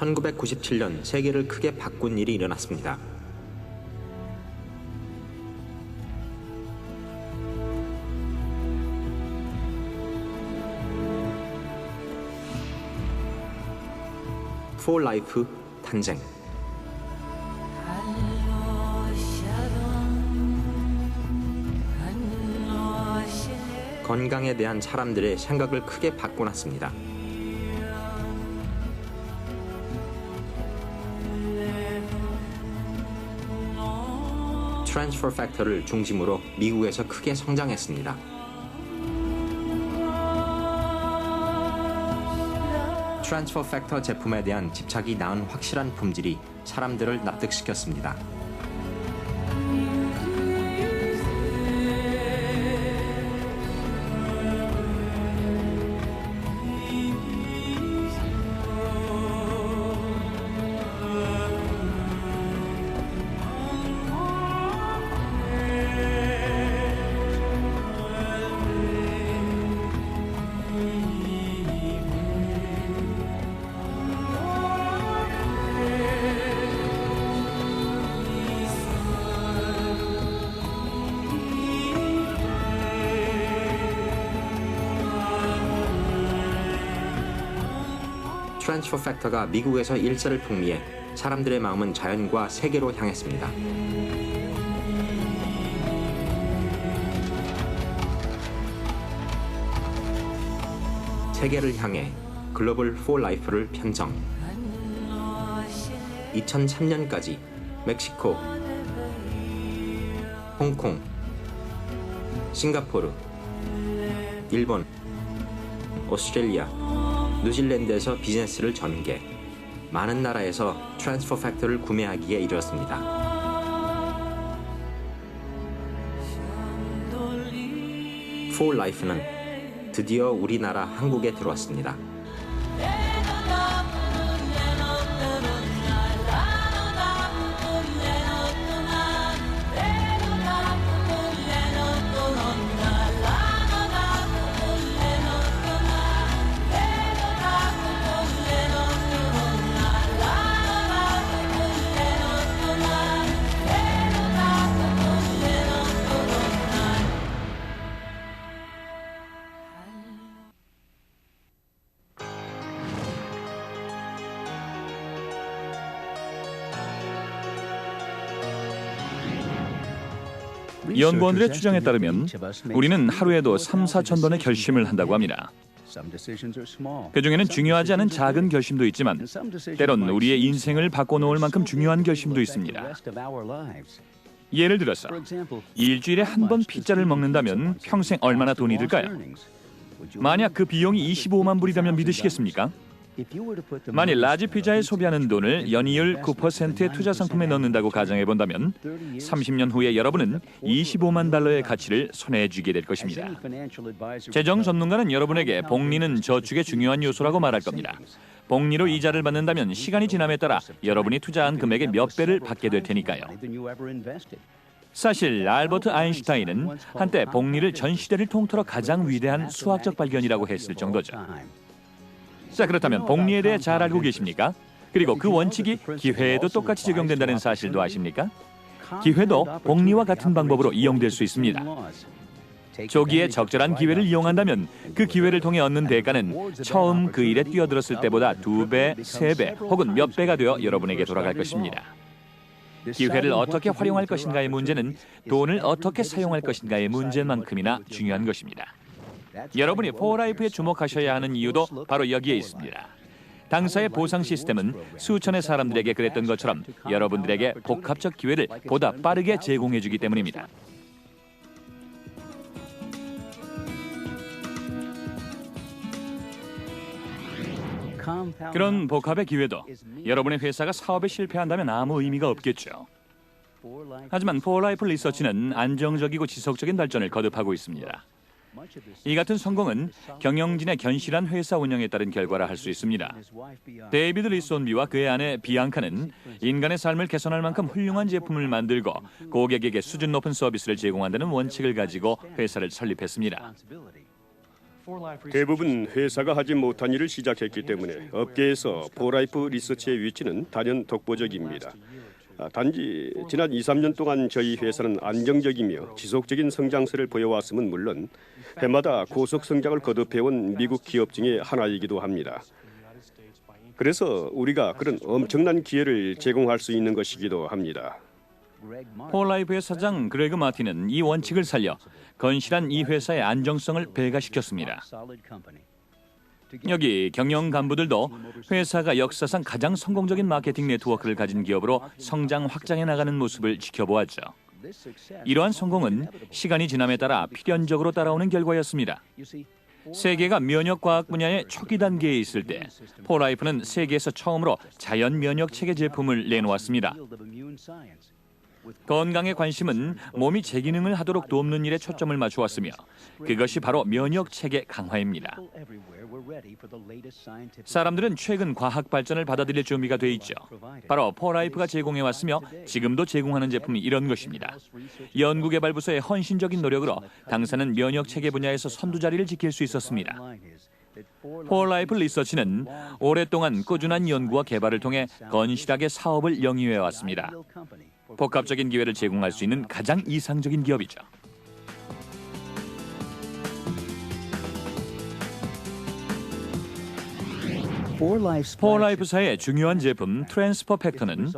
1997년 세계를 크게 바꾼 일이 일어났습니다. For Life 탄생. 건강에 대한 사람들의 생각을 크게 바꿔놨습니다. 트랜스퍼 팩터를 중심으로 미국에서 크게 성장했습니다. 트랜스퍼 팩터 제품에 대한 집착이 낳은 확실한 품질이 사람들을 납득시켰습니다. 트랜스퍼 팩터가 미국에서 일세를 풍미해 사람들의 마음은 자연과 세계로 향했습니다. 세계를 향해 글로벌 for life를 편성. 2003년까지 멕시코, 홍콩, 싱가포르, 일본, 오스트레일리아, 뉴질랜드에서 비즈니스를 전개, 많은 나라에서 트랜스퍼 팩터를 구매하기에 이르렀습니다. For Life는 드디어 우리나라 한국에 들어왔습니다. 연구원들의 주장에 따르면 우리는 하루에도 3, 4천 번의 결심을 한다고 합니다. 그중에는 중요하지 않은 작은 결심도 있지만 때론 우리의 인생을 바꿔놓을 만큼 중요한 결심도 있습니다. 예를 들어서 일주일에 한 번 피자를 먹는다면 평생 얼마나 돈이 들까요? 만약 그 비용이 25만 불이라면 믿으시겠습니까? 만일 라지 피자에 소비하는 돈을 연이율 9%의 투자 상품에 넣는다고 가정해본다면 30년 후에 여러분은 25만 달러의 가치를 손에 쥐게 될 것입니다. 재정 전문가는 여러분에게 복리는 저축의 중요한 요소라고 말할 겁니다. 복리로 이자를 받는다면 시간이 지남에 따라 여러분이 투자한 금액의 몇 배를 받게 될 테니까요. 사실 알버트 아인슈타인은 한때 복리를 전 시대를 통틀어 가장 위대한 수학적 발견이라고 했을 정도죠. 자, 그렇다면 복리에 대해 잘 알고 계십니까? 그리고 그 원칙이 기회에도 똑같이 적용된다는 사실도 아십니까? 기회도 복리와 같은 방법으로 이용될 수 있습니다. 조기에 적절한 기회를 이용한다면 그 기회를 통해 얻는 대가는 처음 그 일에 뛰어들었을 때보다 2배, 3배 혹은 몇 배가 되어 여러분에게 돌아갈 것입니다. 기회를 어떻게 활용할 것인가의 문제는 돈을 어떻게 사용할 것인가의 문제만큼이나 중요한 것입니다. 여러분이 For Life에 주목하셔야 하는 이유도 바로 여기에 있습니다. 당사의 보상 시스템은 수천의 사람들에게 그랬던 것처럼 여러분들에게 복합적 기회를 보다 빠르게 제공해주기 때문입니다. 그런 복합의 기회도 여러분의 회사가 사업에 실패한다면 아무 의미가 없겠죠. 하지만 For Life 리서치는 안정적이고 지속적인 발전을 거듭하고 있습니다. 이 같은 성공은 경영진의 견실한 회사 운영에 따른 결과라 할 수 있습니다. 데이비드 리손비와 그의 아내 비앙카는 인간의 삶을 개선할 만큼 훌륭한 제품을 만들고 고객에게 수준 높은 서비스를 제공한다는 원칙을 가지고 회사를 설립했습니다. 대부분 회사가 하지 못한 일을 시작했기 때문에 업계에서 포라이프 리서치의 위치는 단연 독보적입니다. 단지 지난 2, 3년 동안 저희 회사는 안정적이며 지속적인 성장세를 보여왔음은 물론 해마다 고속 성장을 거듭해온 미국 기업 중에 하나이기도 합니다. 그래서 우리가 그런 엄청난 기회를 제공할 수 있는 것이기도 합니다. 폴라이프의 사장 그레그 마틴은 이 원칙을 살려 건실한 이 회사의 안정성을 배가시켰습니다. 여기 경영 간부들도 회사가 역사상 가장 성공적인 마케팅 네트워크를 가진 기업으로 성장 확장해 나가는 모습을 지켜보았죠. 이러한 성공은 시간이 지남에 따라 필연적으로 따라오는 결과였습니다. 세계가 면역과학 분야의 초기 단계에 있을 때 폴라이프는 세계에서 처음으로 자연 면역 체계 제품을 내놓았습니다. 건강의 관심은 몸이 재기능을 하도록 돕는 일에 초점을 맞추었으며 그것이 바로 면역 체계 강화입니다. 사람들은 최근 과학 발전을 받아들일 준비가 돼 있죠. 바로 폴라이프가 제공해왔으며 지금도 제공하는 제품이 이런 것입니다. 연구개발부서의 헌신적인 노력으로 당사는 면역 체계 분야에서 선두 자리를 지킬 수 있었습니다. 폴라이프 리서치는 오랫동안 꾸준한 연구와 개발을 통해 건실하게 사업을 영위해왔습니다. 복합적인 기회를 제공할 수 있는 가장 이상적인 기업이죠. 폴라이프사의 중요한 제품 트랜스퍼 팩터는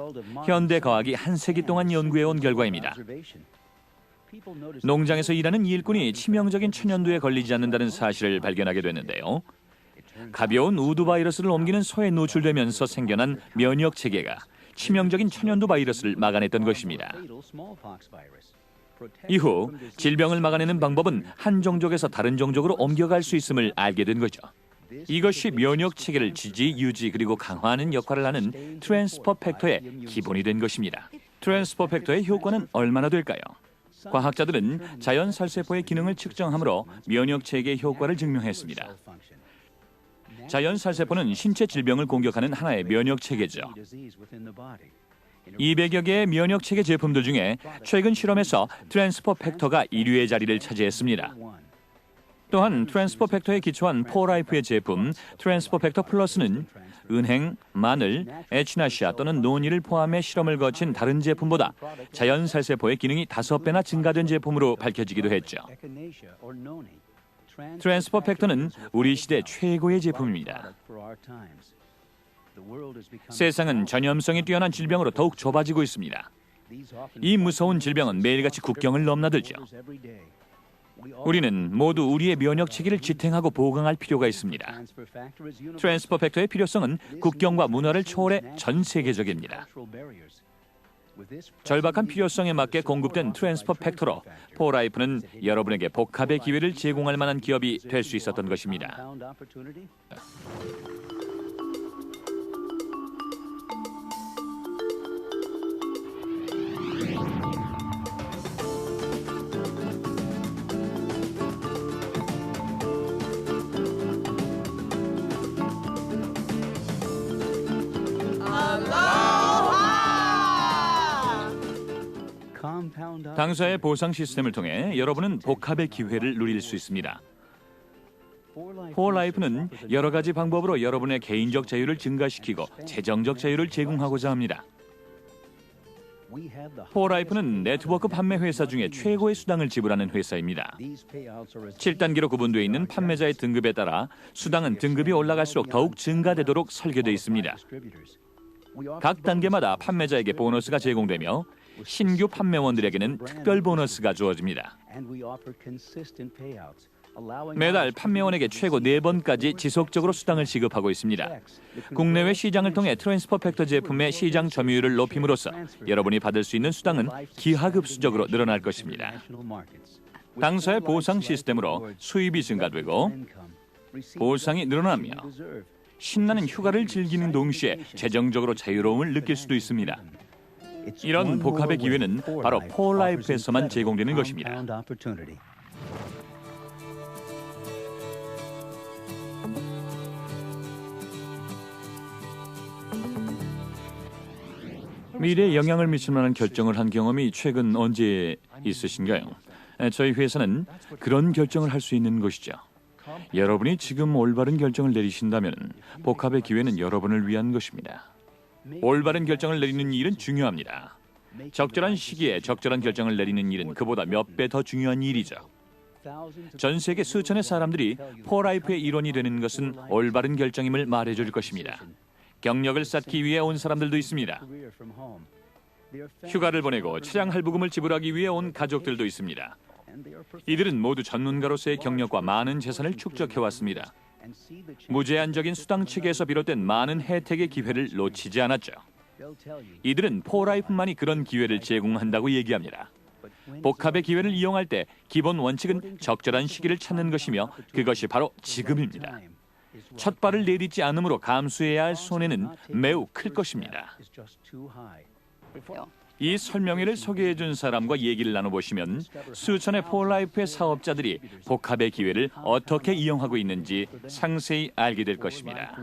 현대과학이 한 세기 동안 연구해온 결과입니다. 농장에서 일하는 일꾼이 치명적인 천연두에 걸리지 않는다는 사실을 발견하게 됐는데요. 가벼운 우두 바이러스를 옮기는 소에 노출되면서 생겨난 면역 체계가 치명적인 천연두 바이러스를 막아냈던 것입니다. 이후 질병을 막아내는 방법은 한 종족에서 다른 종족으로 옮겨갈 수 있음을 알게 된 거죠. 이것이 면역 체계를 지지, 유지 그리고 강화하는 역할을 하는 트랜스퍼 팩터의 기본이 된 것입니다. 트랜스퍼 팩터의 효과는 얼마나 될까요? 과학자들은 자연 살세포의 기능을 측정함으로 면역 체계의 효과를 증명했습니다. 자연 살세포는 신체 질병을 공격하는 하나의 면역 체계죠. 200여 개의 면역 체계 제품들 중에 최근 실험에서 트랜스퍼 팩터가 1위의 자리를 차지했습니다. 또한 트랜스퍼 팩터에 기초한 폴라이프의 제품 트랜스퍼 팩터 플러스는 은행, 마늘, 에치나시아 또는 노니를 포함해 실험을 거친 다른 제품보다 자연 살세포의 기능이 5배나 증가된 제품으로 밝혀지기도 했죠. 트랜스퍼 팩터는 우리 시대 최고의 제품입니다. 세상은 전염성이 뛰어난 질병으로 더욱 좁아지고 있습니다. 이 무서운 질병은 매일같이 국경을 넘나들죠. 우리는 모두 우리의 면역 체계를 지탱하고 보강할 필요가 있습니다. 트랜스퍼 팩터의 필요성은 국경과 문화를 초월해 전 세계적입니다. 절박한 필요성에 맞게 공급된 트랜스퍼 팩터로 폴라이프는 여러분에게 복합의 기회를 제공할 만한 기업이 될 수 있었던 것입니다. 당사의 보상 시스템을 통해 여러분은 복합의 기회를 누릴 수 있습니다. 폴라이프는 여러 가지 방법으로 여러분의 개인적 자유를 증가시키고 재정적 자유를 제공하고자 합니다. 폴라이프는 네트워크 판매 회사 중에 최고의 수당을 지불하는 회사입니다. 7단계로 구분되어 있는 판매자의 등급에 따라 수당은 등급이 올라갈수록 더욱 증가되도록 설계되어 있습니다. 각 단계마다 판매자에게 보너스가 제공되며 신규 판매원들에게는 특별 보너스가 주어집니다. 매달 판매원에게 최고 4번까지 지속적으로 수당을 지급하고 있습니다. 국내외 시장을 통해 트랜스퍼 팩터 제품의 시장 점유율을 높임으로써 여러분이 받을 수 있는 수당은 기하급수적으로 늘어날 것입니다. 당사의 보상 시스템으로 수입이 증가되고 보상이 늘어나며 신나는 휴가를 즐기는 동시에 재정적으로 자유로움을 느낄 수도 있습니다. 이런 복합의 기회는 바로 폴라이프에서만 제공되는 것입니다. 미래에 영향을 미칠 만한 결정을 한 경험이 최근 언제 있으신가요? 저희 회사는 그런 결정을 할 수 있는 곳이죠. 여러분이 지금 올바른 결정을 내리신다면 복합의 기회는 여러분을 위한 것입니다. 올바른 결정을 내리는 일은 중요합니다. 적절한 시기에 적절한 결정을 내리는 일은 그보다 몇 배 더 중요한 일이죠. 전 세계 수천의 사람들이 포라이프의 일원이 되는 것은 올바른 결정임을 말해줄 것입니다. 경력을 쌓기 위해 온 사람들도 있습니다. 휴가를 보내고 차량 할부금을 지불하기 위해 온 가족들도 있습니다. 이들은 모두 전문가로서의 경력과 많은 재산을 축적해왔습니다. 무제한적인 수당 체계에서 비롯된 많은 혜택의 기회를 놓치지 않았죠. 이들은 포라이프만이 그런 기회를 제공한다고 얘기합니다. 복합의 기회를 이용할 때 기본 원칙은 적절한 시기를 찾는 것이며 그것이 바로 지금입니다. 첫 발을 내딛지 않으므로 감수해야 할 손해는 매우 클 것입니다. 이 설명회를 소개해 준 사람과 얘기를 나눠보시면 수천의 포라이프의 사업자들이 복합의 기회를 어떻게 이용하고 있는지 상세히 알게 될 것입니다.